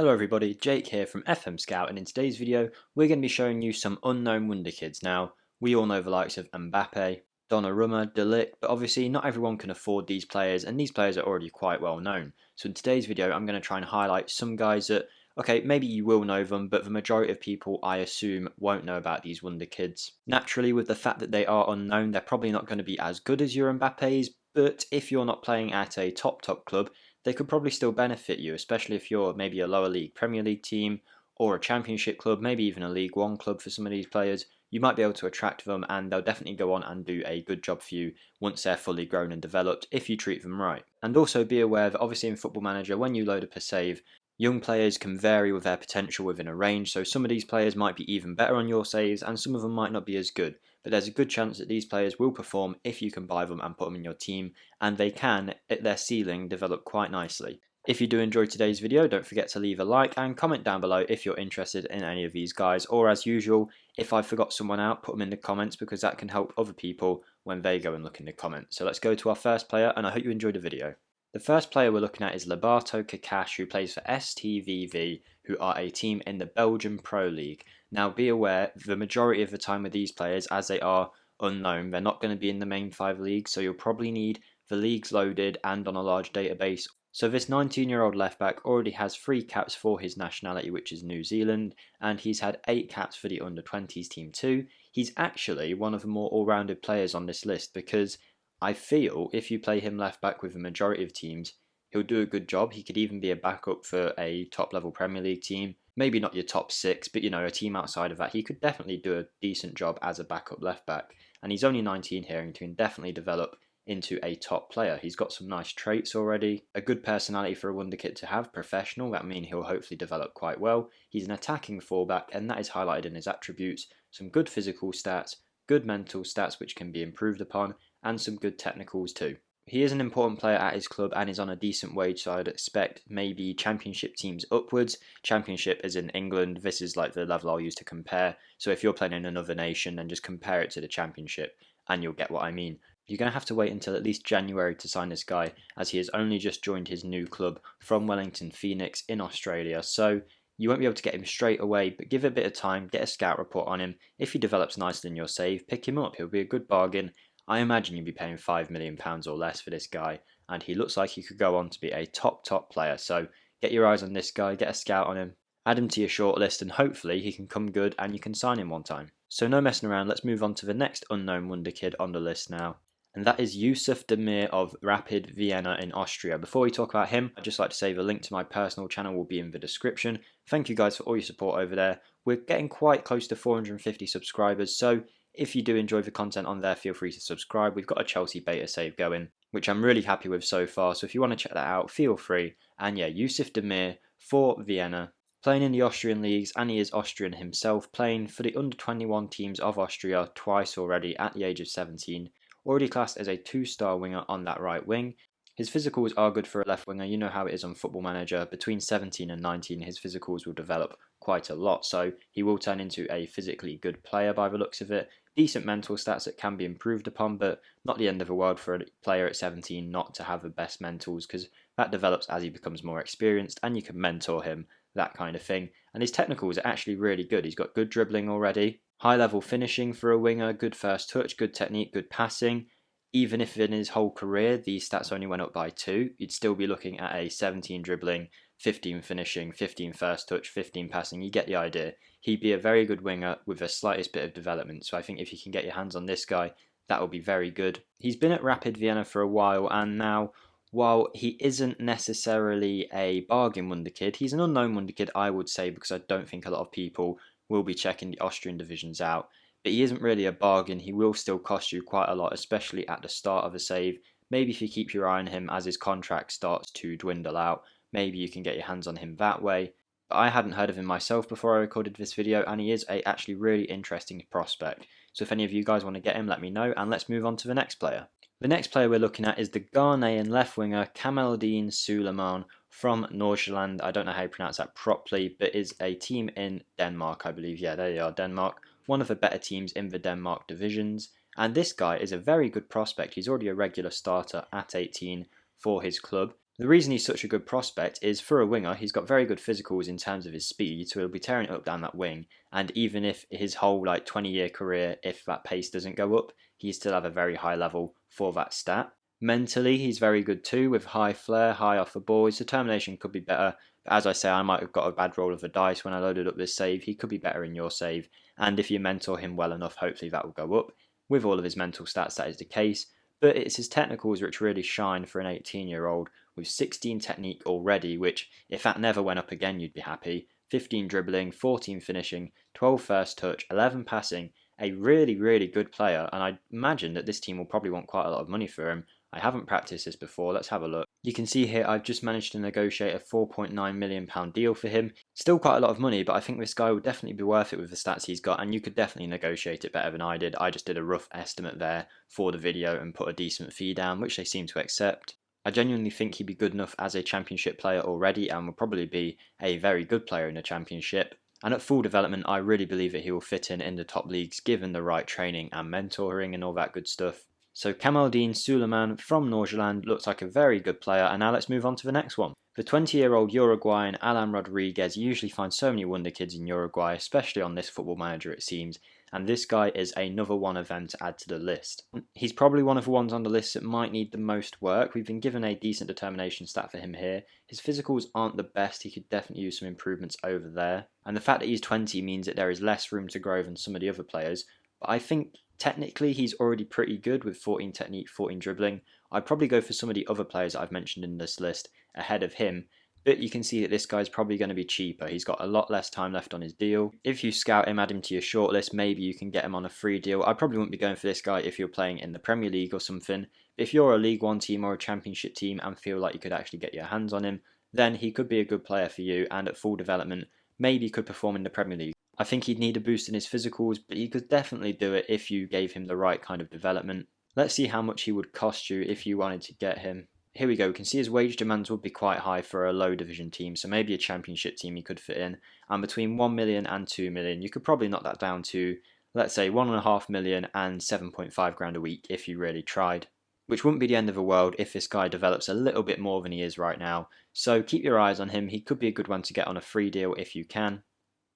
Hello everybody, Jake here from FM Scout, and in today's video we're going to be showing you some unknown wonderkids. Now, we all know the likes of Mbappe, Donnarumma, De Ligt, but obviously not everyone can afford these players, and these players are already quite well known. So in today's video I'm going to try and highlight some guys that, okay, maybe you will know them, but the majority of people, I assume, won't know about these wonderkids. Naturally, with the fact that they are unknown, they're probably not going to be as good as your Mbappe's, but if you're not playing at a top club, they could probably still benefit you, especially if you're maybe a lower league Premier League team or a Championship club, maybe even a League One club for some of these players. You might be able to attract them and they'll definitely go on and do a good job for you once they're fully grown and developed if you treat them right. And also be aware that obviously in Football Manager, when you load up a save, young players can vary with their potential within a range, so some of these players might be even better on your saves and some of them might not be as good. But there's a good chance that these players will perform if you can buy them and put them in your team, and they can, at their ceiling, develop quite nicely. If you do enjoy today's video, don't forget to leave a like and comment down below if you're interested in any of these guys, or as usual, if I forgot someone out, put them in the comments because that can help other people when they go and look in the comments. So let's go to our first player, and I hope you enjoyed the video. The first player we're looking at is Lobato Kakash, who plays for STVV, who are a team in the Belgian Pro League. Now be aware, the majority of the time with these players, as they are unknown, they're not going to be in the main 5 leagues, so you'll probably need the leagues loaded and on a large database. So this 19-year-old left-back already has 3 caps for his nationality, which is New Zealand, and he's had 8 caps for the under-20s team too. He's actually one of the more all-rounded players on this list because I feel if you play him left back with the majority of teams, he'll do a good job. He could even be a backup for a top level Premier League team. Maybe not your top 6, but you know, a team outside of that. He could definitely do a decent job as a backup left back. And he's only 19 here and can definitely develop into a top player. He's got some nice traits already. A good personality for a wonderkid to have, professional. That means he'll hopefully develop quite well. He's an attacking fullback and that is highlighted in his attributes. Some good physical stats, good mental stats which can be improved upon, and some good technicals too. He is an important player at his club and is on a decent wage, so I'd expect maybe Championship teams upwards. Championship is in England, this is like the level I'll use to compare, so if you're playing in another nation then just compare it to the Championship and you'll get what I mean. You're going to have to wait until at least January to sign this guy, as he has only just joined his new club from Wellington Phoenix in Australia, so you won't be able to get him straight away, but give it a bit of time, get a scout report on him. If he develops nicer than your save, pick him up, he'll be a good bargain. I imagine you'd be paying £5 million or less for this guy, and he looks like he could go on to be a top player, so get your eyes on this guy, get a scout on him, add him to your shortlist, and hopefully he can come good and you can sign him one time. So no messing around, let's move on to the next unknown wonderkid on the list now. And that is Yusuf Demir of Rapid Vienna in Austria. Before we talk about him, I'd just like to say the link to my personal channel will be in the description. Thank you guys for all your support over there. We're getting quite close to 450 subscribers, so if you do enjoy the content on there, feel free to subscribe. We've got a Chelsea beta save going, which I'm really happy with so far, so if you want to check that out, feel free. And yeah, Yusuf Demir for Vienna, playing in the Austrian leagues, and he is Austrian himself, playing for the under-21 teams of Austria twice already at the age of 17. Already classed as a 2-star winger on that right wing. His physicals are good for a left winger. You know how it is on Football Manager. Between 17 and 19, his physicals will develop quite a lot, so he will turn into a physically good player by the looks of it. Decent mental stats that can be improved upon, but not the end of the world for a player at 17 not to have the best mentals, because that develops as he becomes more experienced and you can mentor him, that kind of thing. And his technicals are actually really good. He's got good dribbling already, high level finishing for a winger, good first touch, good technique, good passing. Even if in his whole career these stats only went up by 2, you'd still be looking at a 17 dribbling, 15 finishing, 15 first touch, 15 passing. You get the idea. He'd be a very good winger with the slightest bit of development, so I think if you can get your hands on this guy, that will be very good. He's been at Rapid Vienna for a while, and now, while he isn't necessarily a bargain wonderkid, he's an unknown wonderkid, I would say, because I don't think a lot of people will be checking the Austrian divisions out. But he isn't really a bargain. He will still cost you quite a lot, especially at the start of a save. Maybe if you keep your eye on him as his contract starts to dwindle out, maybe you can get your hands on him that way. But I hadn't heard of him myself before I recorded this video, and he is a actually really interesting prospect. So if any of you guys want to get him, let me know, and let's move on to the next player. The next player we're looking at is the Ghanaian left winger Kamaldeen Sulemana from Nordsjælland. I don't know how you pronounce that properly, but is a team in Denmark, I believe. Yeah, there you are, Denmark. One of the better teams in the Denmark divisions. And this guy is a very good prospect. He's already a regular starter at 18 for his club. The reason he's such a good prospect is for a winger, he's got very good physicals in terms of his speed, so he'll be tearing it up down that wing. And even if his whole 20-year career, if that pace doesn't go up, he still have a very high level for that stat. Mentally, he's very good too, with high flair, high off the ball. His determination could be better. But as I say, I might have got a bad roll of the dice when I loaded up this save. He could be better in your save. And if you mentor him well enough, hopefully that will go up. With all of his mental stats, that is the case. But it's his technicals which really shine for an 18-year-old, with 16 technique already, which, if that never went up again, you'd be happy. 15 dribbling, 14 finishing, 12 first touch, 11 passing. A really, really good player, and I imagine that this team will probably want quite a lot of money for him. I haven't practiced this before, let's have a look. You can see here I've just managed to negotiate a £4.9 million deal for him. Still quite a lot of money, but I think this guy will definitely be worth it with the stats he's got, and you could definitely negotiate it better than I did. I just did a rough estimate there for the video and put a decent fee down, which they seem to accept. I genuinely think he'd be good enough as a championship player already, and will probably be a very good player in a championship. And at full development, I really believe that he will fit in the top leagues given the right training and mentoring and all that good stuff. So Kamaldeen Sulemana from Norgeland looks like a very good player, and now let's move on to the next one. The 20-year-old Uruguayan Alan Rodriguez usually finds so many wonder kids in Uruguay, especially on this Football Manager it seems, and this guy is another one of them to add to the list. He's probably one of the ones on the list that might need the most work. We've been given a decent determination stat for him here. His physicals aren't the best, he could definitely use some improvements over there, and the fact that he's 20 means that there is less room to grow than some of the other players, but I think technically he's already pretty good with 14 technique, 14 dribbling. I'd probably go for some of the other players that I've mentioned in this list ahead of him, but you can see that this guy's probably going to be cheaper. He's got a lot less time left on his deal. If you scout him, add him to your shortlist, maybe you can get him on a free deal. I probably wouldn't be going for this guy if you're playing in the Premier League or something. But if you're a League One team or a Championship team and feel like you could actually get your hands on him, then he could be a good player for you, and at full development, maybe he could perform in the Premier League. I think he'd need a boost in his physicals, but he could definitely do it if you gave him the right kind of development. Let's see how much he would cost you if you wanted to get him. Here we go, we can see his wage demands would be quite high for a low division team, so maybe a championship team he could fit in. And between 1 million and 2 million, you could probably knock that down to, let's say, 1.5 million and 7.5 grand a week if you really tried. Which wouldn't be the end of the world if this guy develops a little bit more than he is right now. So keep your eyes on him, he could be a good one to get on a free deal if you can.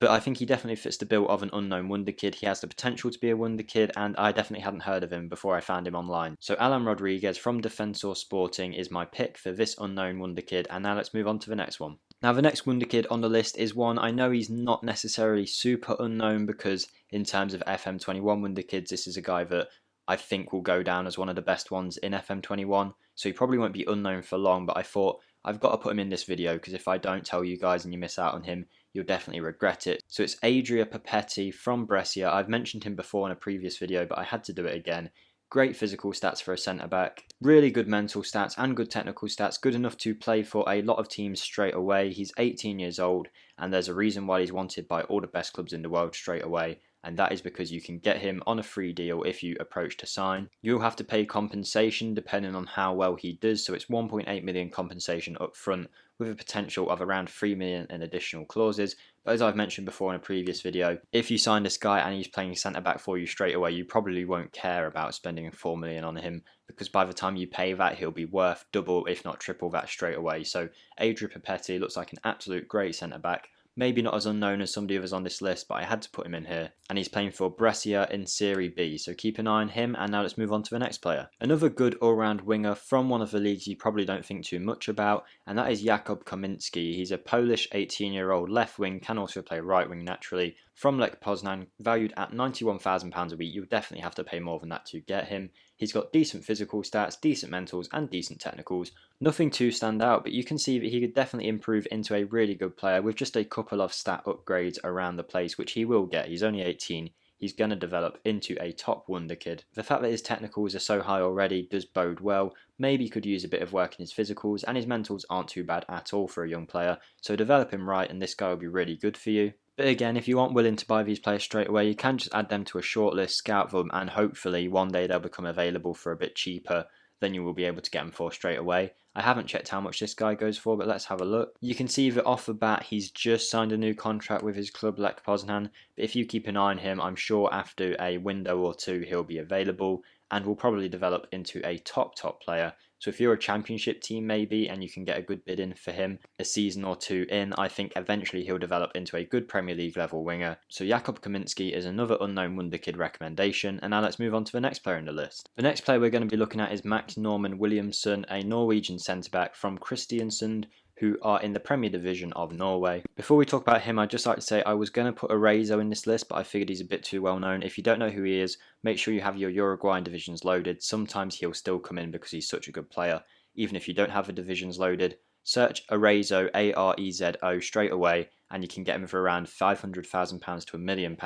But I think he definitely fits the bill of an unknown wonder kid. He has the potential to be a wonder kid, and I definitely hadn't heard of him before I found him online. So Alan Rodriguez from Defensor Sporting is my pick for this unknown wonder kid, and now let's move on to the next one. Now the next wonder kid on the list is one I know he's not necessarily super unknown, because in terms of FM21 wonder kids, this is a guy that I think will go down as one of the best ones in FM21, so he probably won't be unknown for long, but I thought I've got to put him in this video, because if I don't tell you guys and you miss out on him, you'll definitely regret it. So it's Adria Pjepetti from Brescia. I've mentioned him before in a previous video, but I had to do it again. Great physical stats for a centre-back, really good mental stats and good technical stats, good enough to play for a lot of teams straight away. He's 18 years old, and there's a reason why he's wanted by all the best clubs in the world straight away, and that is because you can get him on a free deal if you approach to sign. You'll have to pay compensation depending on how well he does, so it's 1.8 million compensation up front with a potential of around 3 million in additional clauses. But as I've mentioned before in a previous video, if you sign this guy and he's playing centre back for you straight away, you probably won't care about spending 4 million on him, because by the time you pay that, he'll be worth double if not triple that straight away. So Adria Pjepetti looks like an absolute great centre back. Maybe not as unknown as some of the others on this list, but I had to put him in here. And he's playing for Brescia in Serie B, so keep an eye on him. And now let's move on to the next player. Another good all-round winger from one of the leagues you probably don't think too much about, and that is Jakub Kaminski. He's a Polish 18-year-old left wing, can also play right wing naturally, from Lech Poznan, valued at £91,000 a week. You'll definitely have to pay more than that to get him. He's got decent physical stats, decent mentals, and decent technicals. Nothing too stand out, but you can see that he could definitely improve into a really good player with just a couple of stat upgrades around the place, which he will get. He's only 18. He's going to develop into a top wonder kid. The fact that his technicals are so high already does bode well. Maybe he could use a bit of work in his physicals, and his mentals aren't too bad at all for a young player. So develop him right, and this guy will be really good for you. But again, if you aren't willing to buy these players straight away, you can just add them to a shortlist, scout them, and hopefully one day they'll become available for a bit cheaper than you will be able to get them for straight away. I haven't checked how much this guy goes for, but let's have a look. You can see that off the bat, he's just signed a new contract with his club, Lech Poznan. But if you keep an eye on him, I'm sure after a window or two he'll be available and will probably develop into a top player. So if you're a championship team maybe and you can get a good bid in for him a season or two in, I think eventually he'll develop into a good Premier League level winger. So Jakub Kaminski is another unknown wonderkid recommendation, and now let's move on to the next player in the list. The next player we're going to be looking at is Norman Williamson, a Norwegian centre-back from Kristiansund, who are in the Premier Division of Norway. Before we talk about him, I'd just like to say I was going to put Arezzo in this list, but I figured he's a bit too well known. If you don't know who he is, make sure you have your Uruguayan divisions loaded. Sometimes he'll still come in because he's such a good player. Even if you don't have the divisions loaded, search Arezzo, Arezo, straight away, and you can get him for around £500,000 to £1 million.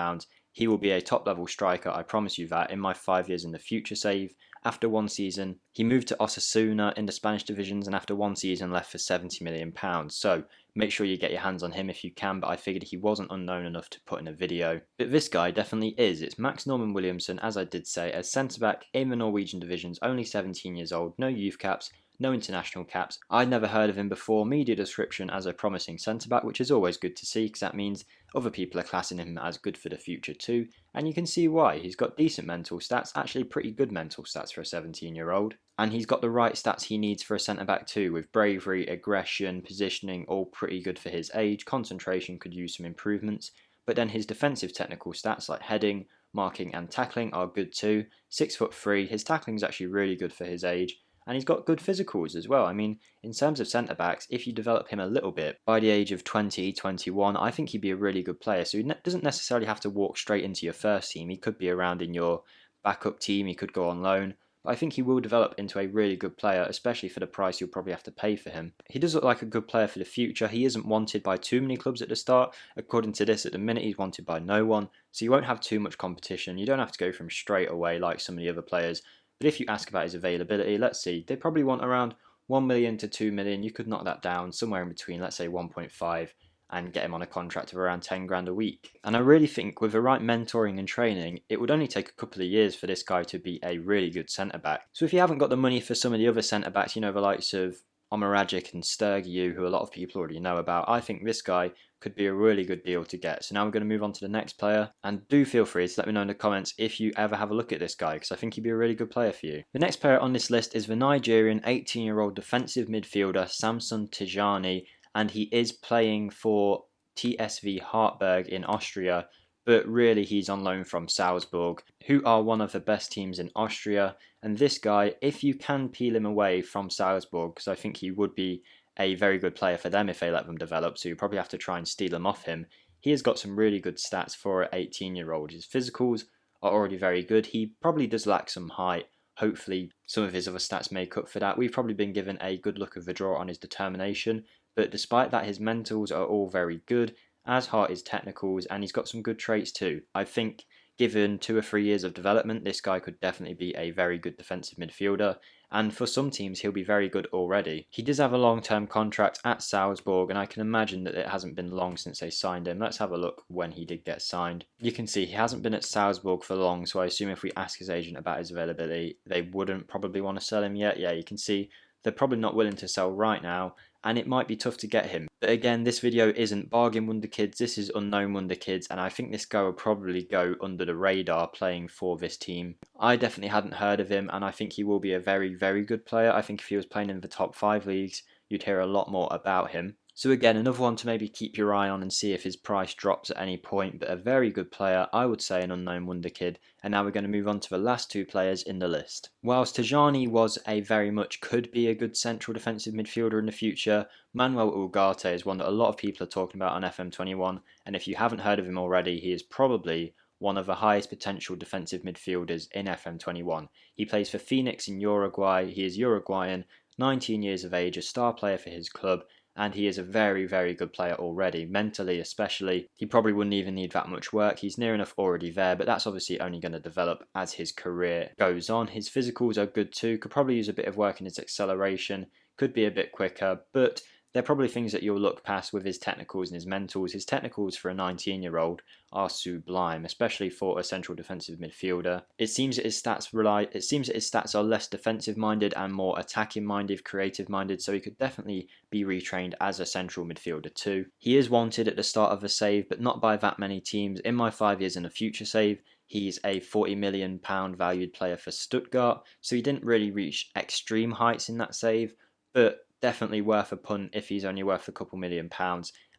He will be a top level striker, I promise you that. In my 5 years in the future save, after one season, he moved to Osasuna in the Spanish divisions, and after one season left for £70 million. So make sure you get your hands on him if you can, but I figured he wasn't unknown enough to put in a video. But this guy definitely is. It's Norman Williamson, as I did say, as centre-back in the Norwegian divisions, only 17 years old, no youth caps, no international caps. I'd never heard of him before. Media description as a promising centre-back, which is always good to see because that means other people are classing him as good for the future too. And you can see why. He's got decent mental stats, actually pretty good mental stats for a 17-year-old. And he's got the right stats he needs for a centre-back too, with bravery, aggression, positioning, all pretty good for his age. Concentration could use some improvements. But then his defensive technical stats like heading, marking and tackling are good too. 6'3", his tackling is actually really good for his age. And he's got good physicals as well. I mean, in terms of centre-backs, if you develop him a little bit, by the age of 20, 21, I think he'd be a really good player. So he doesn't necessarily have to walk straight into your first team. He could be around in your backup team. He could go on loan. But I think he will develop into a really good player, especially for the price you'll probably have to pay for him. He does look like a good player for the future. He isn't wanted by too many clubs at the start. According to this, at the minute, he's wanted by no one. So you won't have too much competition. You don't have to go from straight away like some of the other players. But if you ask about his availability, let's see, they probably want around 1 million to 2 million. You could knock that down somewhere in between, let's say 1.5, and get him on a contract of around 10 grand a week. And I really think with the right mentoring and training, it would only take a couple of years for this guy to be a really good centre-back. So if you haven't got the money for some of the other centre-backs, you know, the likes of Omeragic and Sturgiu, who a lot of people already know about, I think this guy could be a really good deal to get. So now we're going to move on to the next player, and do feel free to let me know in the comments if you ever have a look at this guy, because I think he'd be a really good player for you. The next player on this list is the Nigerian 18-year-old defensive midfielder Samson Tijani, and he is playing for TSV Hartberg in Austria, but really he's on loan from Salzburg, who are one of the best teams in Austria. And this guy, if you can peel him away from Salzburg, because I think he would be a very good player for them if they let them develop, so you probably have to try and steal him off him. He has got some really good stats for an 18-year-old. His physicals are already very good. He probably does lack some height. Hopefully some of his other stats make up for that. We've probably been given a good look of the draw on his determination, but despite that, his mentals are all very good, as are his technicals, and he's got some good traits too. I think given 2 or 3 years of development, this guy could definitely be a very good defensive midfielder, and for some teams he'll be very good already. He does have a long-term contract at Salzburg, and I can imagine that it hasn't been long since they signed him. Let's have a look when he did get signed. You can see he hasn't been at Salzburg for long, so I assume if we ask his agent about his availability, they wouldn't probably want to sell him yet. Yeah, you can see they're probably not willing to sell right now, and it might be tough to get him. But again, this video isn't bargain wonderkids, this is unknown wonderkids, and I think this guy will probably go under the radar playing for this team. I definitely hadn't heard of him, and I think he will be a very, very good player. I think if he was playing in the top 5 leagues, you'd hear a lot more about him. So again, another one to maybe keep your eye on and see if his price drops at any point, but a very good player, I would say an unknown wonderkid. And now we're going to move on to the last 2 players in the list. Whilst Tijani was a very much could be a good central defensive midfielder in the future, Manuel Ugarte is one that a lot of people are talking about on FM21, and if you haven't heard of him already, he is probably one of the highest potential defensive midfielders in FM21. He plays for Phoenix in Uruguay, he is Uruguayan, 19 years of age, a star player for his club, and he is a very, very good player already, mentally especially. He probably wouldn't even need that much work. He's near enough already there, but that's obviously only going to develop as his career goes on. His physicals are good too, could probably use a bit of work in his acceleration, could be a bit quicker, but they're probably things that you'll look past with his technicals and his mentals. His technicals for a 19-year-old are sublime, especially for a central defensive midfielder. It seems that his stats are less defensive-minded and more attacking-minded, creative-minded, so he could definitely be retrained as a central midfielder too. He is wanted at the start of a save, but not by that many teams. In my 5 years in a future save, He's a £40 million valued player for Stuttgart, so he didn't really reach extreme heights in that save, but definitely worth a punt if he's only worth a couple £1 million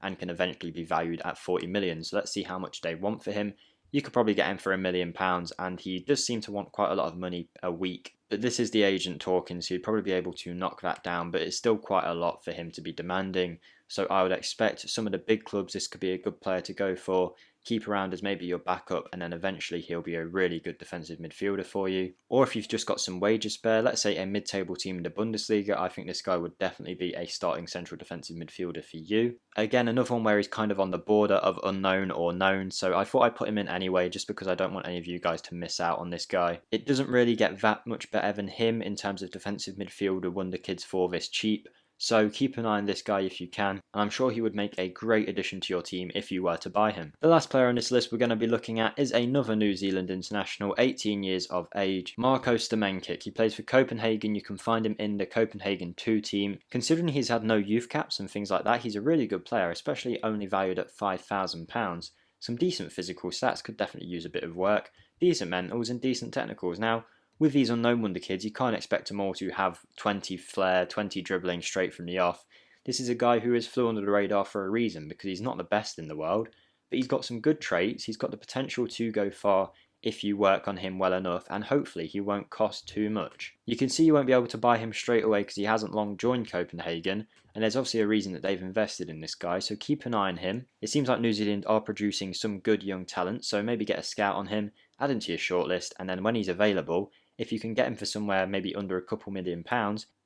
and can eventually be valued at 40 million. So let's see how much they want for him. You could probably get him for £1 million, and he does seem to want quite a lot of money a week. But this is the agent talking, so he'd probably be able to knock that down, but it's still quite a lot for him to be demanding. So I would expect some of the big clubs, this could be a good player to go for. Keep around as maybe your backup, and then eventually he'll be a really good defensive midfielder for you. Or if you've just got some wages spare, let's say a mid-table team in the Bundesliga, I think this guy would definitely be a starting central defensive midfielder for you. Again, another one where he's kind of on the border of unknown or known, so I thought I'd put him in anyway just because I don't want any of you guys to miss out on this guy. It doesn't really get that much better than him in terms of defensive midfielder wonderkids for this cheap. So keep an eye on this guy if you can, and I'm sure he would make a great addition to your team if you were to buy him. The last player on this list we're going to be looking at is another New Zealand international, 18 years of age, Marko Stamenic. He plays for Copenhagen. You can find him in the Copenhagen 2 team. Considering he's had no youth caps and things like that, he's a really good player, especially only valued at £5,000. Some decent physical stats, could definitely use a bit of work, decent mentals and decent technicals. Now, with these unknown wonder kids, you can't expect them all to have 20 flair, 20 dribbling straight from the off. This is a guy who has flew under the radar for a reason, because he's not the best in the world, but he's got some good traits. He's got the potential to go far if you work on him well enough, and hopefully he won't cost too much. You can see you won't be able to buy him straight away because he hasn't long joined Copenhagen, and there's obviously a reason that they've invested in this guy, so keep an eye on him. It seems like New Zealand are producing some good young talent, so maybe get a scout on him, add him to your shortlist, and then when he's available, if you can get him for somewhere maybe under a couple £1 million,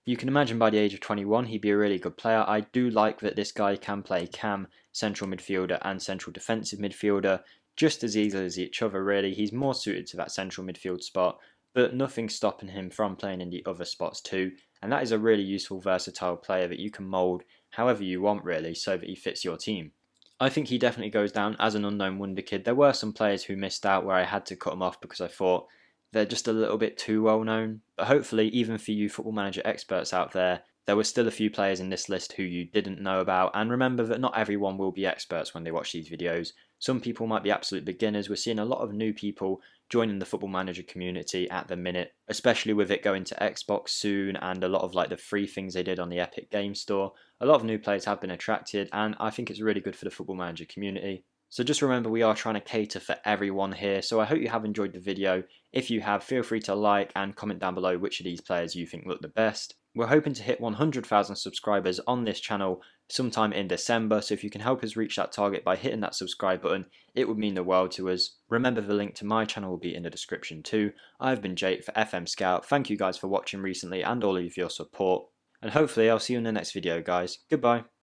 you can imagine by the age of 21 he'd be a really good player. I do like that this guy can play cam, central midfielder and central defensive midfielder just as easily as each other really. He's more suited to that central midfield spot, but nothing's stopping him from playing in the other spots too, and that is a really useful versatile player that you can mould however you want really so that he fits your team. I think he definitely goes down as an unknown wonder kid. There were some players who missed out where I had to cut them off because I thought they're just a little bit too well known, but hopefully even for you Football Manager experts out there, there were still a few players in this list who you didn't know about, and remember that not everyone will be experts when they watch these videos. Some people might be absolute beginners. We're seeing a lot of new people joining the Football Manager community at the minute, especially with it going to Xbox soon and a lot of like the free things they did on the Epic Game Store. A lot of new players have been attracted, and I think it's really good for the Football Manager community. So just remember, we are trying to cater for everyone here, so I hope you have enjoyed the video. If you have, feel free to like and comment down below which of these players you think look the best. We're hoping to hit 100,000 subscribers on this channel sometime in December, so if you can help us reach that target by hitting that subscribe button, it would mean the world to us. Remember, the link to my channel will be in the description too. I've been Jake for FM Scout. Thank you guys for watching recently and all of your support, and hopefully I'll see you in the next video guys. Goodbye.